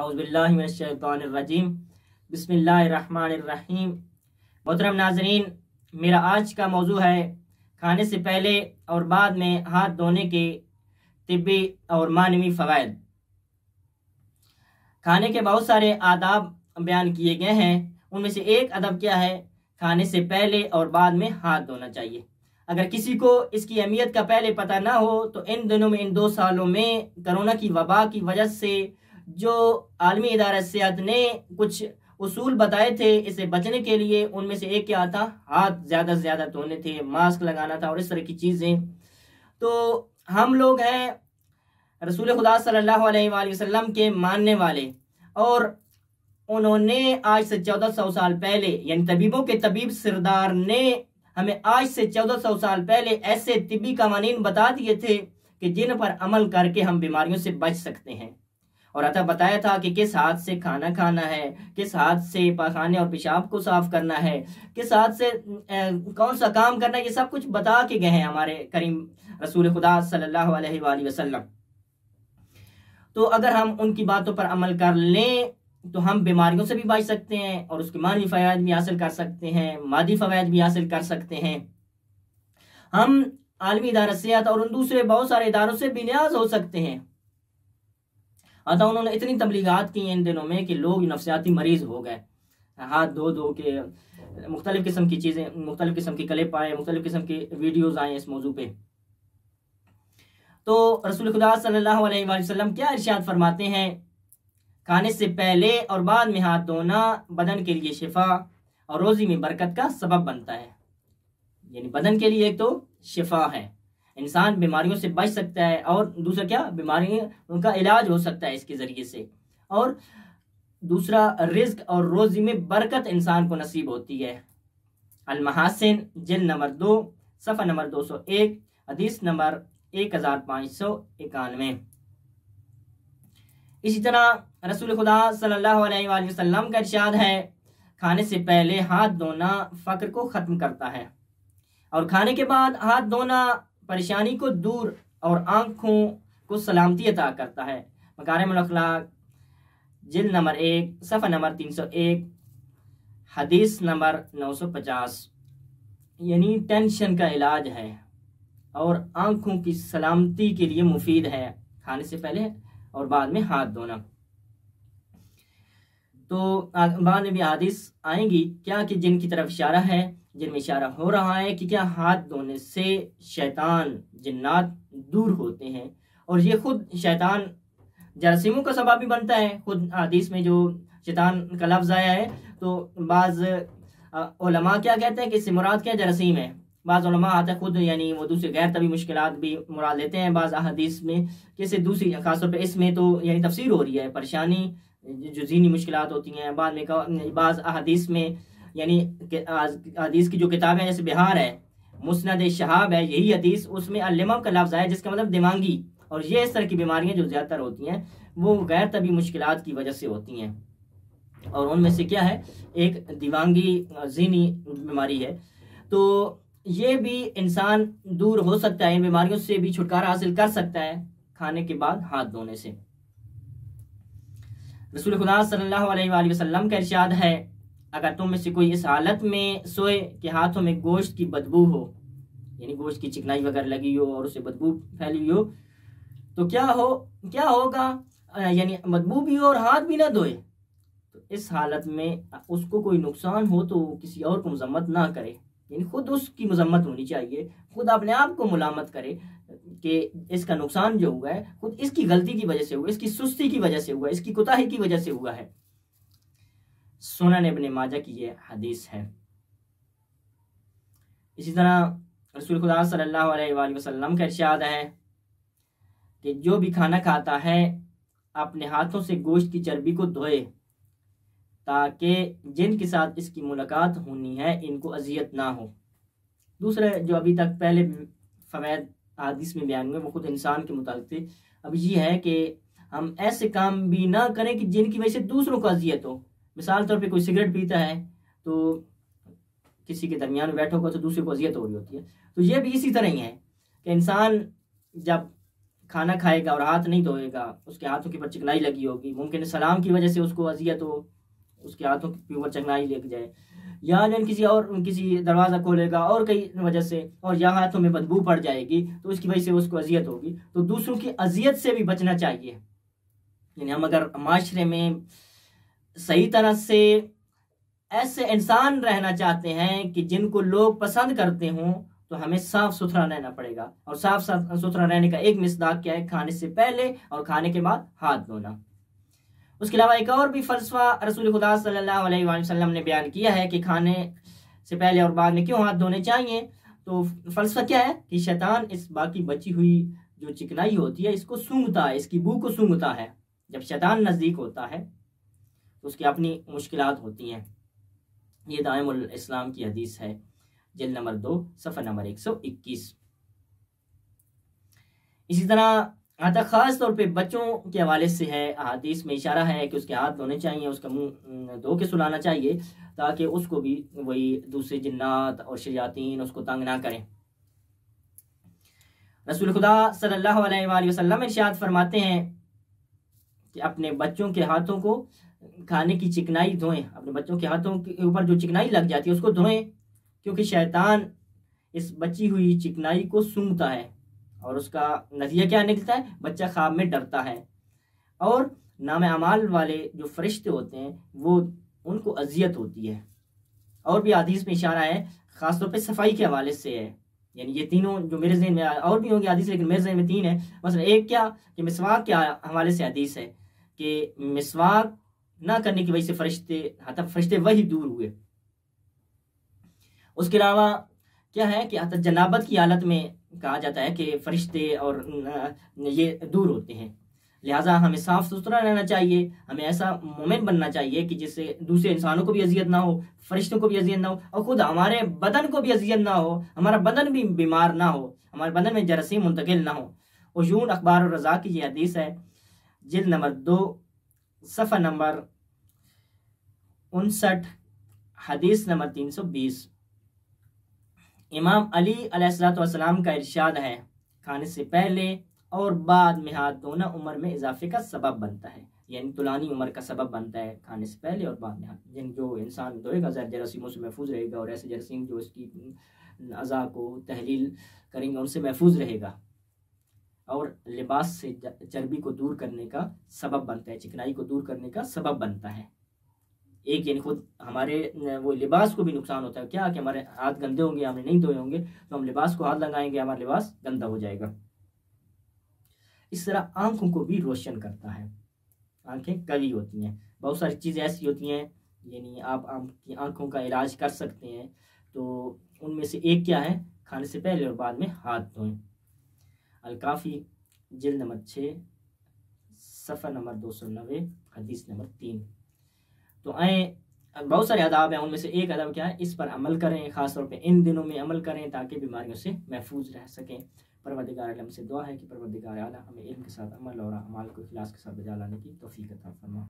औज़ुबिल्लाहि मिनश्शैतानिर्रजीम बिस्मिल्लाहिर्रहमानिर्रहीम। मोहतरम नाज़रीन, मेरा आज का मौजू है खाने से पहले और बाद में हाथ धोने के तिब्बी और मानवी फ़वाइद। खाने के बहुत सारे आदाब बयान किए गए हैं, उनमें से एक अदब क्या है, खाने से पहले और बाद में हाथ धोना चाहिए। अगर किसी को इसकी अहमियत का पहले पता ना हो तो इन दिनों में, इन 2 सालों में कोरोना की वबा की वजह से जो आलमी इदारा सेहत ने कुछ उसूल बताए थे इसे बचने के लिए, उनमें से एक क्या था, हाथ ज़्यादा से ज़्यादा धोने थे, मास्क लगाना था और इस तरह की चीज़ें। तो हम लोग हैं रसूल खुदा सल्लल्लाहु अलैहि वसल्लम के मानने वाले, और उन्होंने आज से 1400 साल पहले, यानी तबीबों के तबीब सरदार ने हमें आज से 1400 साल पहले ऐसे तिब्बी कवानीन बता दिए थे कि जिन पर अमल करके हम बीमारियों से बच सकते हैं। और अतः बताया था कि किस हाथ से खाना खाना है, किस हाथ से पाखाने और पेशाब को साफ करना है, किस हाथ से कौन सा काम करना है, ये सब कुछ बता के गए हैं हमारे करीम रसूल खुदा सल्लल्लाहु अलैहि वसल्लम। तो अगर हम उनकी बातों पर अमल कर लें तो हम बीमारियों से भी बच सकते हैं और उसके मानवी फ़वाइद भी हासिल कर सकते हैं, मादी फ़वाइद भी हासिल कर सकते हैं। हम आलमी इदारा सेहत और उन दूसरे बहुत सारे इदारों से बेनियाज हो सकते हैं। अतः उन्होंने इतनी तबलीगात की इन दिनों में कि लोग नफ्सियाती मरीज हो गए। हाथ धो धो के मुख्तलिफ किस्म की चीज़ें, मुख्तलिफ किस्म की क्लिप आए, मुख्तलिफ किस्म की वीडियोज़ आए इस मौजू पे। तो रसूल खुदा सल्लल्लाहु अलैहि वसल्लम क्या इरशाद फरमाते हैं, खाने से पहले और बाद में हाथ धोना बदन के लिए शिफा और रोज़ी में बरकत का सबब बनता है। यानी बदन के लिए एक तो शिफा है, इंसान बीमारियों से बच सकता है, और दूसरा क्या, बीमारी उनका इलाज हो सकता है इसके ज़रिए से, और दूसरा रिज्क और रोज़ी में बरकत इंसान को नसीब होती है। अल महासिन जिल्द नंबर 2 सफ़ा नंबर 201 हदीस नंबर 1591। इसी तरह रसूल खुदा सल्लल्लाहु अलैहि वसल्लम का इरशाद है, खाने से पहले हाथ धोना फ़क्र को ख़त्म करता है और खाने के बाद हाथ धोना परेशानी को दूर और आँखों को सलामती अता करता है। मकारिमुल अखलाक जिल्द नंबर 1 सफ़ा नंबर 301 हदीस नंबर 950। यानी टेंशन का इलाज है और आँखों की सलामती के लिए मुफीद है खाने से पहले और बाद में हाथ धोना। तो बाद में भी हदीस आएंगी क्या कि जिनकी तरफ इशारा है, जिनमें इशारा हो रहा है कि क्या हाथ धोने से शैतान जिन्नात दूर होते हैं, और ये खुद शैतान जरासीमों का सबब भी बनता है। खुद हदीस में जो शैतान का लफ्ज़ आया है तो बाज़ उलमा क्या कहते हैं कि इससे मुराद क्या जरासीम है। बाज़ उलमा आता है खुद, यानी वो दूसरे गैर तभी मुश्किलात भी मुराद लेते हैं बाज़ हदीस में, किसी दूसरी खासतौर पे इसमें तो यानी तफसीर हो रही है परेशानी जो ज़हनी मुश्किलात होती हैं। बाद में बाज़ हदीस में यानी हदीस की जो किताबें जैसे बिहार है, मुस्नद शहाब है, यही हदीस उसमें अल्लिमम का लफ्ज़ आया जिसका मतलब दिमागी, और ये इस तरह की बीमारियां जो ज़्यादातर होती हैं वो गैर तबी मुश्किलात की वजह से होती हैं, और उनमें से क्या है, एक दिमागी ज़हनी बीमारी है। तो ये भी इंसान दूर हो सकता है, इन बीमारियों से भी छुटकारा हासिल कर सकता है खाने के बाद हाथ धोने से। रसूल खुदा सल्लल्लाहु अलैहि वसल्लम का इरशाद है, अगर तुम में से कोई इस हालत में सोए कि हाथों में गोश्त की बदबू हो, यानी गोश्त की चिकनाई वगैरह लगी हो और उसे बदबू फैली हुई हो, तो क्या होगा, यानी बदबू भी हो और हाथ भी ना धोए, तो इस हालत में उसको कोई नुकसान हो तो किसी और को मजम्मत ना करे, यानी खुद उसकी मजम्मत होनी चाहिए, खुद अपने आप को मुलामत करे कि इसका नुकसान जो हुआ है खुद इसकी गलती की वजह से हुआ, इसकी सुस्ती की वजह से हुआ, इसकी कोताही की वजह से हुआ है। सुनन इब्न माजा की ये हदीस है। इसी तरह रसूल खुदा सल्लल्लाहु अलैहि वसल्लम का इरशाद है कि जो भी खाना खाता है अपने हाथों से गोश्त की चर्बी को धोए ताकि जिनके साथ इसकी मुलाकात होनी है इनको अजियत ना हो। दूसरे जो अभी तक पहले फ़वाइद हदीस में बयान हुए वो खुद इंसान के मुताबिक थे। अब ये है कि हम ऐसे काम भी ना करें कि जिनकी वजह से दूसरों को अजियत हो। मिसाल तौर पे कोई सिगरेट पीता है तो किसी के दरमियान में बैठा होगा तो दूसरे को अजियत हो रही होती है। तो ये भी इसी तरह ही है कि इंसान जब खाना खाएगा और हाथ नहीं धोएगा, उसके हाथों के ऊपर चिकनाई लगी होगी, मुमकिन सलाम की वजह से उसको अजियत हो, उसके हाथों के ऊपर चिकनाई लग जाए, या जो किसी दरवाज़ा खोलेगा और कई वजह से, और यहाँ हाथों में बदबू पड़ जाएगी तो उसकी वजह से उसको अजियत होगी। तो दूसरों की अजियत से भी बचना चाहिए। यानी हम अगर माशरे में सही तरह से ऐसे इंसान रहना चाहते हैं कि जिनको लोग पसंद करते हों, तो हमें साफ सुथरा रहना पड़ेगा। और साफ सुथरा रहने का एक मिसदाक क्या है? खाने से पहले और खाने के बाद हाथ धोना। उसके अलावा एक और भी फलसफा रसूल खुदा सल्लल्लाहु अलैहि वसल्लम ने बयान किया है कि खाने से पहले और बाद में क्यों हाथ धोने चाहिए। तो फलसफा क्या है कि शैतान इस बाकी बची हुई जो चिकनाई होती है इसको सूंघता है, इसकी बू को सूंघता है। जब शैतान नज़दीक होता है तो उसकी अपनी मुश्किलात होती हैं। ये दाइमुल इस्लाम की हदीस है, जिल्द नंबर 2 सफ़ा नंबर 121। इसी तरह आता ख़ास तौर पे बच्चों के हवाले से है, हदीस में इशारा है कि उसके हाथ धोने चाहिए, उसका मुंह धो के सुलाना चाहिए, ताकि उसको भी वही दूसरे जिन्नात और शयातीन उसको तंग ना करें। रसूल खुदा सल्लल्लाहु अलैहि वसल्लम इरशाद फरमाते हैं कि अपने बच्चों के हाथों को खाने की चिकनाई धोएं, अपने बच्चों के हाथों के ऊपर जो चिकनाई लग जाती है उसको धोएं, क्योंकि शैतान इस बची हुई चिकनाई को सूंघता है और उसका नतीजा क्या निकलता है? बच्चा ख्वाब में डरता है और नाम अमाल वाले जो फरिश्ते होते हैं वो उनको अजियत होती है। और भी हदीस में इशारा है, ख़ासतौर पे सफाई के हवाले से है। यानी ये तीनों जो मेरे ज़हन में और भी होंगे हदीस, लेकिन मेरे ज़हन में 3 है। मतलब एक क्या कि मिसवाक के हवाले से हदीस है कि मिसवाक ना करने की वजह से फरिश्ते वही दूर हुए। उसके अलावा क्या है कि जनाबत की हालत में कहा जाता है कि फरिश्ते और ये दूर होते हैं। लिहाजा हमें साफ सुथरा रहना चाहिए, हमें ऐसा मोमेंट बनना चाहिए कि जिससे दूसरे इंसानों को भी अजियत ना हो, फरिश्तों को भी अजियत ना हो, और खुद हमारे बदन को भी अजियत ना हो, हमारा बदन भी बीमार ना हो, हमारे बदन में जरासीम मुंतकिल ना हो। उजून अखबार और रज़ा की ये हदीस है, जिल्द नंबर 2 सफ़ा नंबर 59, हदीस नंबर 320। इमाम अली अलैहिस्सलाम का इरशाद है, खाने से पहले और बाद में हाथ धोना उम्र में इजाफे का सबब बनता है। यानी तुलानी उम्र का सबब बनता है खाने से पहले और बाद में हाथ। जो इंसान धोएगा जरासीमों से महफूज रहेगा, और ऐसे जरासीम जो इसकी अज़ा को तहलील करेंगे उनसे महफूज रहेगा, और लिबास से चर्बी को दूर करने का सबब बनता है, चिकनाई को दूर करने का सबब बनता है। एक यानी खुद हमारे वो लिबास को भी नुकसान होता है क्या कि हमारे हाथ गंदे होंगे, हमने नहीं धोए होंगे, तो हम लिबास को हाथ लगाएंगे, हमारा लिबास गंदा हो जाएगा। इस तरह आंखों को भी रोशन करता है। आंखें कवी होती हैं, बहुत सारी चीज़ें ऐसी होती हैं, यानी आप आपकी आंखों का इलाज कर सकते हैं। तो उनमें से एक क्या है? खाने से पहले और बाद में हाथ धोएं। अल-काफ़ी जिल्द नंबर 6 सफ़ा नंबर 290, हदीस नंबर 3। तो आए बहुत सारे अदाब हैं, उनमें से एक अदब क्या है? इस पर अमल करें, ख़ासतौर पे इन दिनों में अमल करें ताकि बीमारियों से महफूज रह सकें। परवरदिगार आलम से दुआ है कि परवरदिगार आला हमें इल्म के साथ अमल और अमाल को इखलास के साथ बजा लाने की तौफीक अता फरमा।